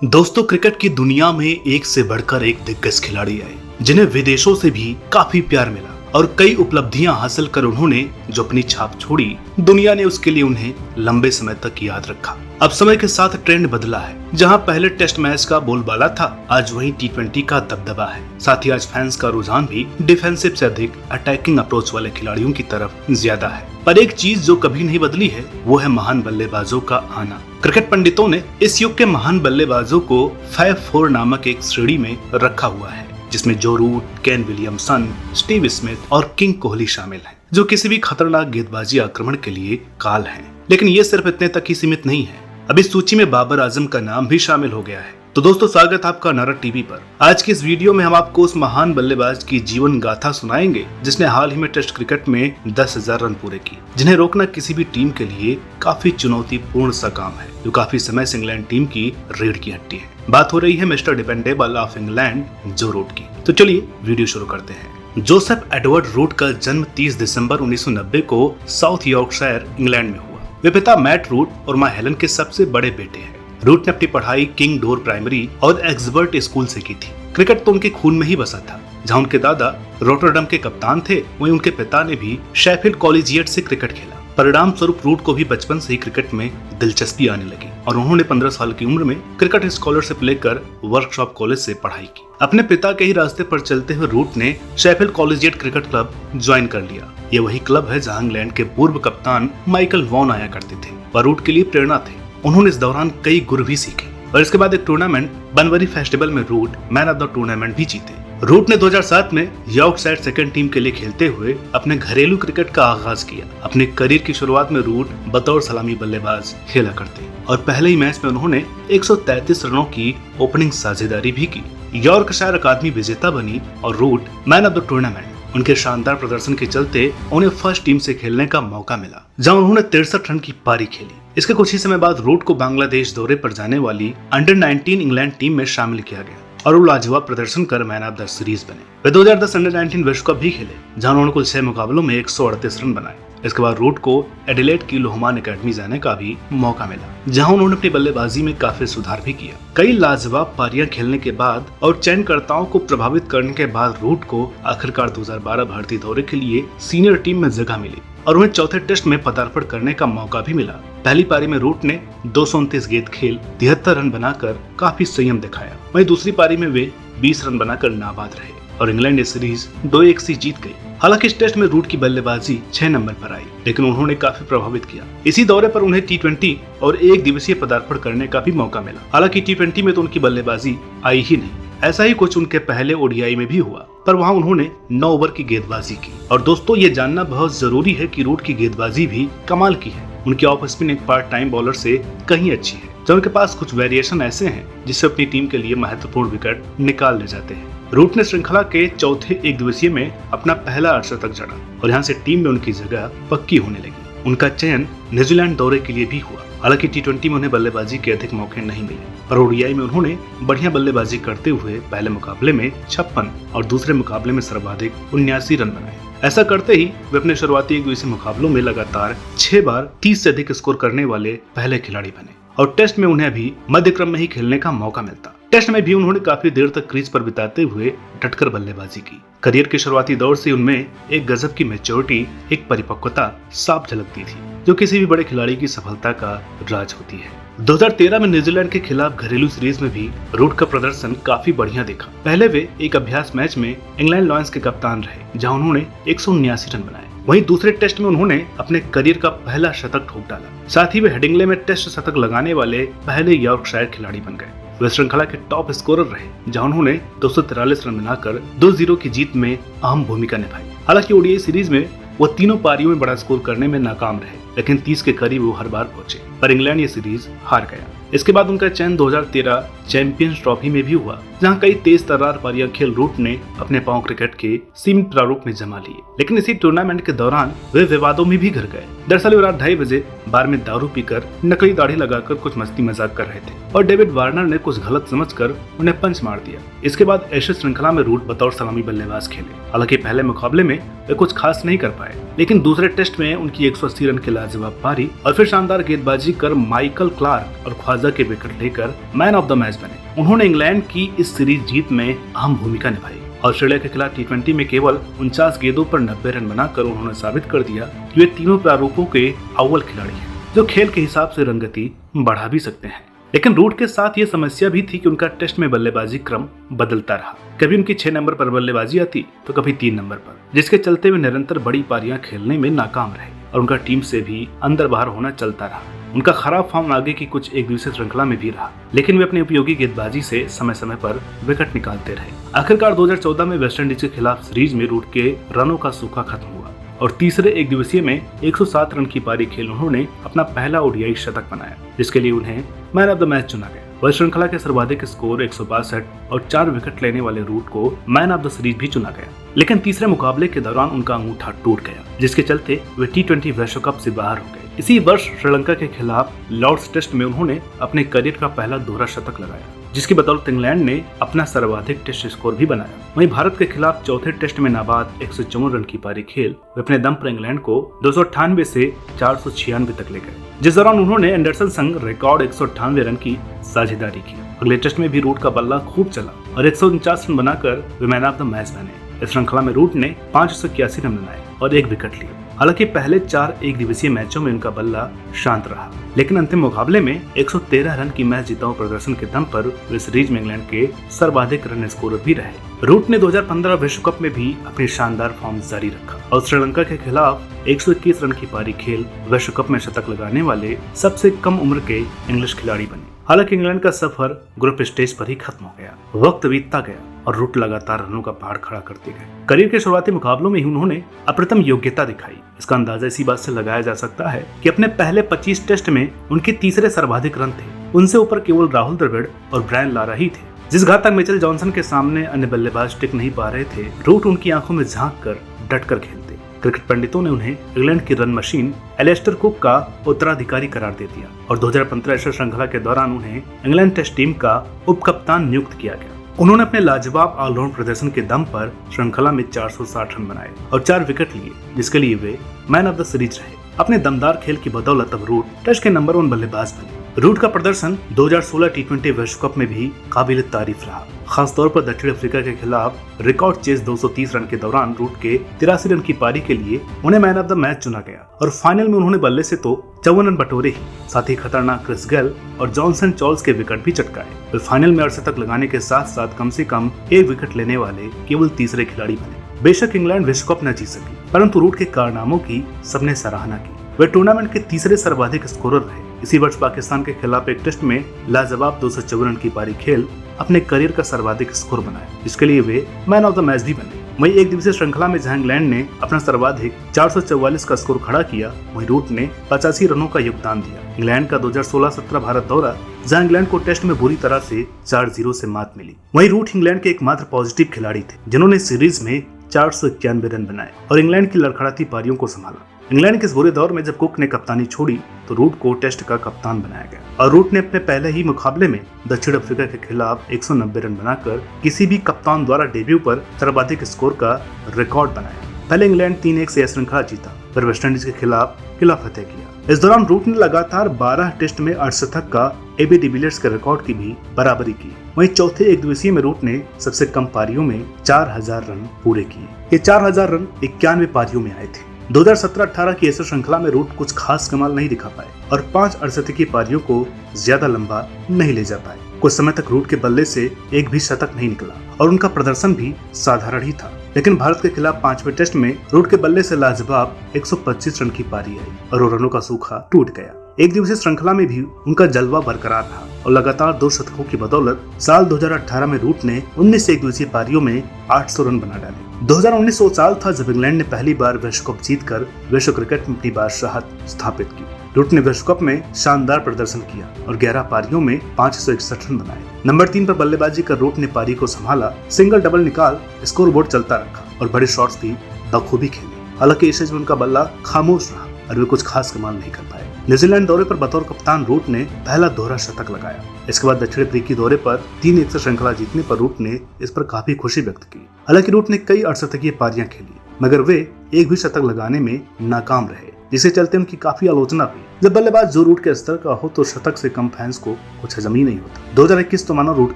दोस्तों, क्रिकेट की दुनिया में एक से बढ़कर एक दिग्गज खिलाड़ी आए जिन्हें विदेशों से भी काफी प्यार मिला और कई उपलब्धियां हासिल कर उन्होंने जो अपनी छाप छोड़ी, दुनिया ने उसके लिए उन्हें लंबे समय तक याद रखा। अब समय के साथ ट्रेंड बदला है। जहां पहले टेस्ट मैच का बोलबाला था, आज वही T20 का दबदबा है। साथ ही आज फैंस का रुझान भी डिफेंसिव से अधिक अटैकिंग अप्रोच वाले खिलाड़ियों की तरफ ज्यादा है। पर एक चीज जो कभी नहीं बदली है, वो है महान बल्लेबाजों का आना। क्रिकेट पंडितों ने इस युग के महान बल्लेबाजों को 5-4 नामक एक श्रेणी में रखा हुआ है, जिसमें जो Root, Kane Williamson, Steve Smith और किंग कोहली शामिल हैं, जो किसी भी खतरनाक गेंदबाजी आक्रमण के लिए काल हैं। लेकिन ये सिर्फ इतने तक ही सीमित नहीं है। अब इस सूची में बाबर आजम का नाम भी शामिल हो गया है। तो दोस्तों, स्वागत है आपका नारा टीवी पर। आज की इस वीडियो में हम आपको उस महान बल्लेबाज की जीवन गाथा सुनाएंगे जिसने हाल ही में टेस्ट क्रिकेट में 10,000 रन पूरे किए, जिन्हें रोकना किसी भी टीम के लिए काफी चुनौतीपूर्ण सा काम है, जो काफी समय से इंग्लैंड टीम की रीढ़ की हड्डी है। बात हो रही है मिस्टर डिपेंडेबल ऑफ इंग्लैंड, जो रूट की। तो चलिए वीडियो शुरू करते हैं। जोसेफ एडवर्ड रूट का जन्म 30 दिसंबर 1990 को साउथ यॉर्कशायर, इंग्लैंड में हुआ। वे पिता मैट रूट और मां हेलन के सबसे बड़े बेटे हैं। रूट ने अपनी पढ़ाई किंग डोर प्राइमरी और एक्सबर्ट स्कूल से की थी। क्रिकेट तो उनके खून में ही बसा था। जहां उनके दादा रॉटरडम के कप्तान थे, वहीं उनके पिता ने भी शेफील्ड कॉलेजिएट से क्रिकेट खेला। परिणाम स्वरूप रूट को भी बचपन से ही क्रिकेट में दिलचस्पी आने लगी और उन्होंने 15 साल की उम्र में क्रिकेट स्कॉलरशिप लेकर वर्कशॉप कॉलेज से पढ़ाई की। अपने पिता के ही रास्ते पर चलते हुए रूट ने Sheffield collegiate cricket club join कर लिया। ये वही क्लब है जहां इंग्लैंड के पूर्व कप्तान माइकल वॉन आया करते थे और रूट के लिए प्रेरणा थे। उन्होंने इस दौरान कई गुर भी सीखे और इसके बाद एक टूर्नामेंट बनबरी फेस्टिवल में Root man of the tournament भी जीते। रूट ने 2007 में यॉर्कशायर सेकंड टीम के लिए खेलते हुए अपने घरेलू क्रिकेट का आगाज किया। अपने करियर की शुरुआत में रूट बतौर सलामी बल्लेबाज खेला करते और पहले ही मैच में उन्होंने 133 रनों की ओपनिंग साझेदारी भी की। यॉर्कशायर अकादमी विजेता बनी और Root man of the tournament. उनके शानदार प्रदर्शन के चलते उन्हें फर्स्ट टीम से खेलने का मौका मिला, जहां उन्होंने 63 रन की पारी खेली। इसके कुछ ही समय बाद रूट को बांग्लादेश दौरे पर जाने वाली अंडर 19 इंग्लैंड टीम में शामिल किया गया और वो लाजवाब प्रदर्शन कर मैन ऑफ द सीरीज बने। वे 2010 अंडर 19 विश्व कप भी खेले, जहां उन्होंने कुल 6 मुकाबलों में 138 रन बनाए। इसके बाद रूट को एडिलेड की लोहमान एकेडमी जाने का भी मौका मिला, जहां उन्होंने अपनी बल्लेबाजी में काफी सुधार भी किया। कई लाजवाब पारियां खेलने के बाद और चयनकर्ताओं को प्रभावित करने के बाद रूट को आखिरकार 2012 भारतीय दौरे के लिए सीनियर टीम में जगह मिली और उन्हें चौथे टेस्ट में पदार्पण करने का मौका भी मिला। पहली पारी में रूट ने 229 गेंद खेल 73 रन बनाकर काफी संयम दिखाया। वहीं दूसरी पारी में वे 20 रन बनाकर नाबाद रहे और इंग्लैंड ये सीरीज 2-1 से जीत गई। हालांकि इस टेस्ट में रूट की बल्लेबाजी 6 नंबर पर आई, लेकिन उन्होंने काफी प्रभावित किया। इसी दौरे पर उन्हें T20 और एक दिवसीय पदार्पण करने का भी मौका मिला। हालांकि T20 में तो उनकी बल्लेबाजी आई ही नहीं। ऐसा ही कुछ उनके पहले ODI में भी हुआ, पर वहां उन्होंने 9 ओवर की गेंदबाजी की। और दोस्तों, ये जानना बहुत जरूरी है कि रूट की गेंदबाजी भी कमाल की है। उनकी ऑफ स्पिन एक पार्ट टाइम बॉलर से कहीं अच्छी है, जब उनके पास कुछ वेरिएशन ऐसे हैं जिससे अपनी टीम के लिए महत्वपूर्ण विकेट निकाल ले जाते हैं। रूट ने श्रृंखला के चौथे एक दिवसीय में अपना पहला अर्धशतक जड़ा और यहाँ से टीम में उनकी जगह पक्की होने लगी। उनका चयन न्यूजीलैंड दौरे के लिए भी हुआ। हालांकि T20 में उन्हें बल्लेबाजी के अधिक मौके नहीं मिले, पर ODI में उन्होंने बढ़िया बल्लेबाजी करते हुए पहले मुकाबले में 56 और दूसरे मुकाबले में सर्वाधिक 79 रन बनाए। ऐसा करते ही वे अपने शुरुआती एक दिवसीय मुकाबलों में लगातार 6 बार 30 से अधिक स्कोर करने वाले पहले खिलाड़ी बने और टेस्ट में उन्हें भी मध्य क्रम में ही खेलने का मौका मिलता। टेस्ट में भी उन्होंने काफी देर तक क्रीज पर बिताते हुए डटकर बल्लेबाजी की। करियर के शुरुआती दौर से उनमें एक गजब की मैच्योरिटी, एक परिपक्वता साफ झलकती थी, जो किसी भी बड़े खिलाड़ी की सफलता का राज होती है। 2013 में न्यूजीलैंड के खिलाफ घरेलू सीरीज में भी रूट का प्रदर्शन काफी बढ़िया देखा। पहले वे एक अभ्यास मैच में इंग्लैंड लॉयंस के कप्तान रहे, जहां उन्होंने 179 रन बनाए। वहीं दूसरे टेस्ट में उन्होंने अपने करियर का पहला शतक ठोक डाला। साथ ही वे हेडिंग्ले में टेस्ट शतक लगाने वाले पहले यॉर्कशायर खिलाड़ी बन गए। वे श्रृंखला के टॉप स्कोरर रहे, जहां उन्होंने 243 रन बनाकर 2-0 की जीत में अहम भूमिका निभाई। हालांकि ODI सीरीज में वो तीनों पारियों में बड़ा स्कोर करने में नाकाम रहे, लेकिन 30 के करीब वो हर बार पहुंचे, पर इंग्लैंड ये सीरीज हार गया। इसके बाद उनका चयन 2013 चैंपियंस ट्रॉफी में भी हुआ, जहां कई तेज तर्रार पारियां खेल रूट ने अपने पांव क्रिकेट के सीमित प्रारूप में जमा लिए। लेकिन इसी टूर्नामेंट के दौरान वे विवादों में भी घिर गए। दरअसल वे रात 2:30 बजे बार में दारू पीकर नकली दाढ़ी लगाकर कुछ मस्ती मजाक कर रहे थे और डेविड वार्नर ने कुछ गलत समझकर उन्हें पंच मार दिया। इसके बाद एशेज श्रृंखला में रूट बतौर सलामी बल्लेबाज खेले। हालांकि पहले मुकाबले में वे कुछ खास नहीं कर पाए, लेकिन दूसरे टेस्ट में उनकी 180 रन की लाजवाब पारी और फिर शानदार गेंदबाजी कर माइकल क्लार्क और ख्वाजा के विकेट लेकर मैन ऑफ द मैच बने। उन्होंने इंग्लैंड की इस सीरीज जीत में अहम भूमिका निभाई। ऑस्ट्रेलिया के खिलाफ T20 में केवल 49 गेंदों पर 90 रन बनाकर उन्होंने साबित कर दिया कि वे तीनों प्रारूपों के अव्वल खिलाड़ी हैं, जो खेल के हिसाब से रंगति बढ़ा भी सकते हैं। लेकिन रूट के साथ ये समस्या भी थी कि उनका टेस्ट में बल्लेबाजी क्रम बदलता रहा। कभी उनकी 6 नंबर पर बल्लेबाजी आती तो कभी 3 नंबर पर, जिसके चलते वे निरंतर बड़ी पारियां खेलने में नाकाम रहे और उनका टीम से भी अंदर बाहर होना चलता रहा। उनका खराब फॉर्म आगे की कुछ एक दिवसीय श्रृंखला में भी रहा, लेकिन वे अपनी उपयोगी गेंदबाजी से समय समय पर विकेट निकालते रहे। आखिरकार 2014 में वेस्टइंडीज के खिलाफ सीरीज में रूट के रनों का सूखा खत्म हुआ और तीसरे एक दिवसीय में 107 रन की पारी खेल उन्होंने अपना पहला ओडीआई शतक बनाया, जिसके लिए उन्हें मैन ऑफ द मैच चुना गया। वह श्रृंखला के सर्वाधिक स्कोर 162 और 4 विकेट लेने वाले रूट को मैन ऑफ द सीरीज भी चुना गया। लेकिन तीसरे मुकाबले के दौरान उनका अंगूठा टूट गया, जिसके चलते वे T20 विश्व कप से बाहर हो गए। इसी वर्ष श्रीलंका के खिलाफ लॉर्ड्स टेस्ट में उन्होंने अपने करियर का पहला दोहरा शतक लगाया, जिसकी बदौलत इंग्लैंड ने अपना सर्वाधिक टेस्ट स्कोर भी बनाया। वहीं भारत के खिलाफ चौथे टेस्ट में नाबाद 154 रन की पारी खेल वे अपने दम पर इंग्लैंड को 298 से 496 तक ले गए, जिस दौरान उन्होंने एंडरसन संग रिकॉर्ड 198 रन की साझेदारी की। अगले टेस्ट में भी रूट का बल्ला खूब चला और 149 रन बनाकर वे मैन ऑफ द मैच बने। इस श्रृंखला में रूट ने 581 रन बनाए और 1 विकेट लिए। हालांकि पहले 4 एक दिवसीय मैचों में उनका बल्ला शांत रहा, लेकिन अंतिम मुकाबले में 113 रन की मैच जीताऊ प्रदर्शन के दम पर वे सीरीज में इंग्लैंड के सर्वाधिक रन स्कोरर भी रहे। रूट ने 2015 विश्व कप में भी अपनी शानदार फॉर्म जारी रखा और श्रीलंका के खिलाफ 121 रन की पारी खेल विश्व कप में शतक लगाने वाले सबसे कम उम्र के इंग्लिश खिलाड़ी बने। हालांकि इंग्लैंड का सफर ग्रुप स्टेज पर ही खत्म हो गया। वक्त बीतता गया और रूट लगातार रनों का पहाड़ खड़ा करते गए। करियर के शुरुआती मुकाबलों में ही उन्होंने अप्रतिम योग्यता दिखाई। इसका अंदाजा इसी बात से लगाया जा सकता है कि अपने पहले 25 टेस्ट में उनके तीसरे सर्वाधिक रन थे। उनसे ऊपर केवल राहुल द्रविड़ और ब्रायन लारा ही थे। जिस घातक मिचेल जॉनसन के सामने अन्य बल्लेबाज टिक नहीं पा रहे थे, रूट उनकी आंखों में झांक कर डट कर खेलते। क्रिकेट पंडितों ने उन्हें इंग्लैंड की रन मशीन एलेस्टर कुक का उत्तराधिकारी करार दे दिया और 2015 एशिया श्रृंखला के दौरान उन्हें इंग्लैंड टेस्ट टीम का उप कप्तान नियुक्त किया गया। उन्होंने अपने लाजवाब ऑलराउंड प्रदर्शन के दम पर श्रृंखला में 460 रन बनाए और 4 विकेट लिए, जिसके लिए वे मैन ऑफ द सीरीज रहे। अपने दमदार खेल की बदौलत अब रूट टेस्ट के नंबर 1 बल्लेबाज बने। रूट का प्रदर्शन 2016 T20 विश्व कप में भी काबिल तारीफ रहा। खासतौर पर दक्षिण अफ्रीका के खिलाफ रिकॉर्ड चेस 230 रन के दौरान रूट के 83 रन की पारी के लिए उन्हें मैन ऑफ द मैच चुना गया और फाइनल में उन्होंने बल्ले से तो 54 रन बटोरे ही, साथ ही खतरनाक क्रिस गेल और जॉनसन चार्ल्स के विकेट भी चटकाए। वे फाइनल में अर्धशतक लगाने के साथ साथ कम से कम 1 विकेट लेने वाले केवल तीसरे खिलाड़ी बने। बेशक इंग्लैंड विश्व कप न जीत सकी, परंतु रूट के कारनामों की सबने सराहना की। वे टूर्नामेंट के तीसरे सर्वाधिक स्कोरर रहे। इसी वर्ष पाकिस्तान के खिलाफ एक टेस्ट में लाजवाब 254 रन की पारी खेल अपने करियर का सर्वाधिक स्कोर बनाया, जिसके लिए वे मैन ऑफ द मैच भी बने। वहीं एक दिवसीय श्रृंखला में जहां इंग्लैंड ने अपना सर्वाधिक 444 का स्कोर खड़ा किया, वहीं रूट ने 85 रनों का योगदान दिया। इंग्लैंड का 2016-17 भारत दौरा, जहां इंग्लैंड को टेस्ट में बुरी तरह से 4-0 से मात मिली। वहीं रूट इंग्लैंड के एकमात्र पॉजिटिव खिलाड़ी थे जिन्होंने सीरीज में 491 रन बनाए और इंग्लैंड की लड़खड़ाती पारियों को संभाला। इंग्लैंड के इस बुरे दौर में जब कुक ने कप्तानी छोड़ी तो रूट को टेस्ट का कप्तान बनाया गया और रूट ने अपने पहले ही मुकाबले में दक्षिण अफ्रीका के खिलाफ 190 रन बनाकर किसी भी कप्तान द्वारा डेब्यू पर सर्वाधिक स्कोर का रिकॉर्ड बनाया। पहले इंग्लैंड 3-1 से श्रृंखला जीता, फिर वेस्टइंडीज के खिलाफ किला फतेह किया। इस दौरान रूट ने लगातार 12 टेस्ट में अर्धशतक का एबी डिविलियर्स के रिकॉर्ड की भी बराबरी की। वहीं चौथे एक दिवसीय में रूट ने सबसे कम पारियों में 4000 रन पूरे किए। ये 4000 रन 91 पारियों में आए थे। 2017-18 की एशिया श्रृंखला में रूट कुछ खास कमाल नहीं दिखा पाए और 5 अर्धशतकीय पारियों को ज्यादा लंबा नहीं ले जा पाए। कुछ समय तक रूट के बल्ले से एक भी शतक नहीं निकला और उनका प्रदर्शन भी साधारण ही था। लेकिन भारत के खिलाफ 5वें टेस्ट में रूट के बल्ले से लाजवाब 125 रन की पारी आई और वो रनों का सूखा टूट गया। एक दिवसीय श्रृंखला में भी उनका जलवा बरकरार रहा और लगातार 2 शतकों की बदौलत साल 2018 में रूट ने 19 एक दिवसीय पारियों में 800 रन बना डाले। 2019 वो साल था जब इंग्लैंड ने पहली बार विश्व कप जीतकर विश्व क्रिकेट में अपनी बादशाहत स्थापित की। रूट ने विश्व कप में शानदार प्रदर्शन किया और 11 पारियों में 561 रन बनाए। नंबर 3 पर बल्लेबाजी कर रूट ने पारी को संभाला, सिंगल डबल निकाल स्कोर बोर्ड चलता रखा और बड़े शॉट्स भी बखूबी खेले। हालांकि इस में उनका बल्ला खामोश रहा और वे कुछ खास कमाल नहीं कर पाए। न्यूजीलैंड दौरे पर बतौर कप्तान रूट ने पहला दोहरा शतक लगाया। इसके बाद दक्षिण अफ्रीकी दौरे पर 3-1 से श्रृंखला जीतने पर रूट ने इस पर काफी खुशी व्यक्त की। हालांकि रूट ने कई अर्धशतकीय पारियां खेली, मगर वे एक भी शतक लगाने में नाकाम रहे, जिसके चलते उनकी काफी आलोचना हुई। जब बल्लेबाज जो रूट के स्तर का हो तो शतक से कम फैंस को कुछ हजम ही नहीं होता। 2021 तो मानो रूट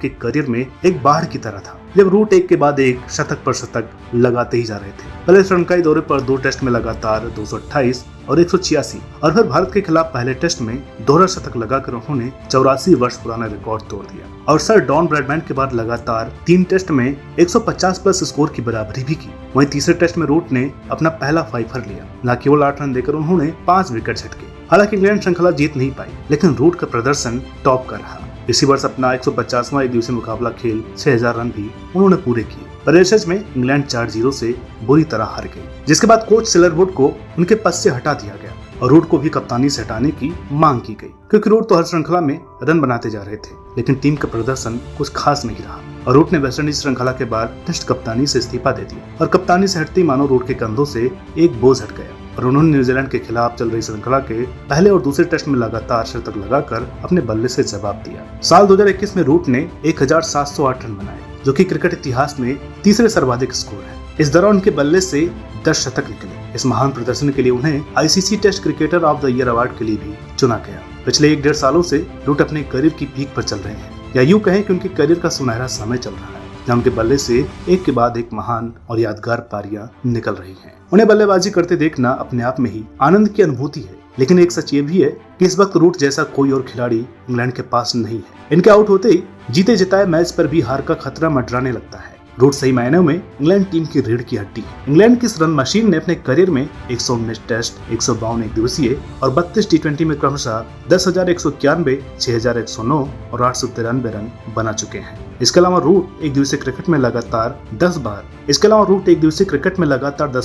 के करियर में एक बाढ़ की तरह था, जब रूट एक के बाद एक शतक पर शतक लगाते ही जा रहे थे। पहले श्रीलंकाई दौरे पर 2 टेस्ट में लगातार 228 और 186 और फिर भारत के खिलाफ पहले टेस्ट में दोहरा शतक लगाकर उन्होंने 84 वर्ष पुराना रिकॉर्ड तोड़ दिया और सर डॉन ब्रैडमैन के बाद लगातार 3 टेस्ट में 150 प्लस स्कोर की बराबरी भी की। वहीं तीसरे टेस्ट में रूट ने अपना पहला 5 लिया। न केवल 8 रन देकर उन्होंने 5 विकेट झटके। हालांकि इंग्लैंड श्रृंखला जीत नहीं पाई, लेकिन रूट का प्रदर्शन टॉप का रहा। इसी वर्ष अपना 150वां एक दिवसीय मुकाबला खेल 6000 रन भी उन्होंने पूरे किए। पर एशेज में इंग्लैंड 4-0 से बुरी तरह हार गई, जिसके बाद कोच सिलरवुड को उनके पद से हटा दिया गया और रूट को भी कप्तानी से हटाने की मांग की गई, क्योंकि रूट तो हर श्रृंखला में रन बनाते जा रहे थे, लेकिन टीम का प्रदर्शन कुछ खास नहीं रहा और रूट ने वेस्टइंडीज श्रृंखला के बाद टेस्ट कप्तानी से इस्तीफा दे दिया और कप्तानी से हटते मानो रूट के कंधों से एक बोझ हट गया और उन्होंने न्यूजीलैंड के खिलाफ चल रही श्रृंखला के पहले और दूसरे टेस्ट में लगातार शतक लगाकर अपने बल्ले से जवाब दिया। साल 2021 में रूट ने 1708 रन बनाए, जो कि क्रिकेट इतिहास में तीसरे सर्वाधिक स्कोर है। इस दौरान उनके बल्ले से 10 शतक निकले। इस महान प्रदर्शन के लिए उन्हें ICC test cricketer of the year award के लिए भी चुना गया। पिछले 1-1.5 सालों से रूट अपने करियर की पीक पर चल रहे हैं, या यूं कहें कि उनके करियर का सुनहरा समय चल रहा है, जहां उनके बल्ले से एक के बाद एक महान और यादगार पारियां निकल रही हैं। उन्हें बल्लेबाजी करते देखना अपने आप में ही आनंद की अनुभूति है, लेकिन एक सच ये भी है कि इस वक्त रूट जैसा कोई और खिलाड़ी इंग्लैंड के पास नहीं है। इनके आउट होते ही जीते जिताए मैच पर भी हार का खतरा मंडराने लगता है। रूट सही मायनों में इंग्लैंड टीम की रीढ़ की हड्डी है। इंग्लैंड की इस रन मशीन ने अपने करियर में 119 टेस्ट, 152 एक दिवसीय और 32 टी20 में क्रमशः 10,191, 6,109 और 893 रन बना चुके हैं। इसके अलावा रूट एक दिवसीय क्रिकेट में लगातार 10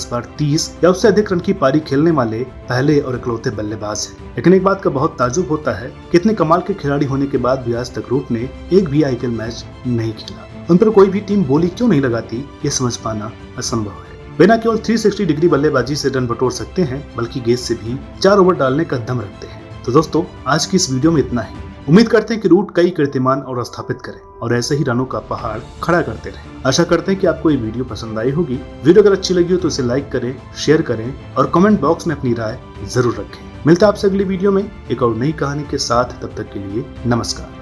बार 30 या उससे अधिक रन की पारी खेलने वाले पहले और इकलौते बल्लेबाज हैं। लेकिन एक बात का बहुत ताज्जुब होता है कि इतने कमाल के खिलाड़ी होने के बाद भी आज तक रूट ने एक भी आईपीएल मैच नहीं खेला। उन पर कोई भी टीम बोली क्यों नहीं लगाती, ये समझ पाना असंभव है। वे न केवल 360 डिग्री बल्लेबाजी से रन बटोर सकते हैं, बल्कि गेंद से भी 4 ओवर डालने का दम रखते हैं। तो दोस्तों, आज की इस वीडियो में इतना ही। उम्मीद करते हैं कि रूट कई कीर्तिमान और स्थापित करें और ऐसे ही रनों का पहाड़ खड़ा करते रहें। आशा करते हैं कि आपको ये वीडियो पसंद आई होगी। वीडियो अगर अच्छी लगी हो तो इसे लाइक करें, शेयर करें और कमेंट बॉक्स में अपनी राय जरूर रखें। मिलते हैं आपसे अगली वीडियो में एक और नई कहानी के साथ। तब तक के लिए नमस्कार।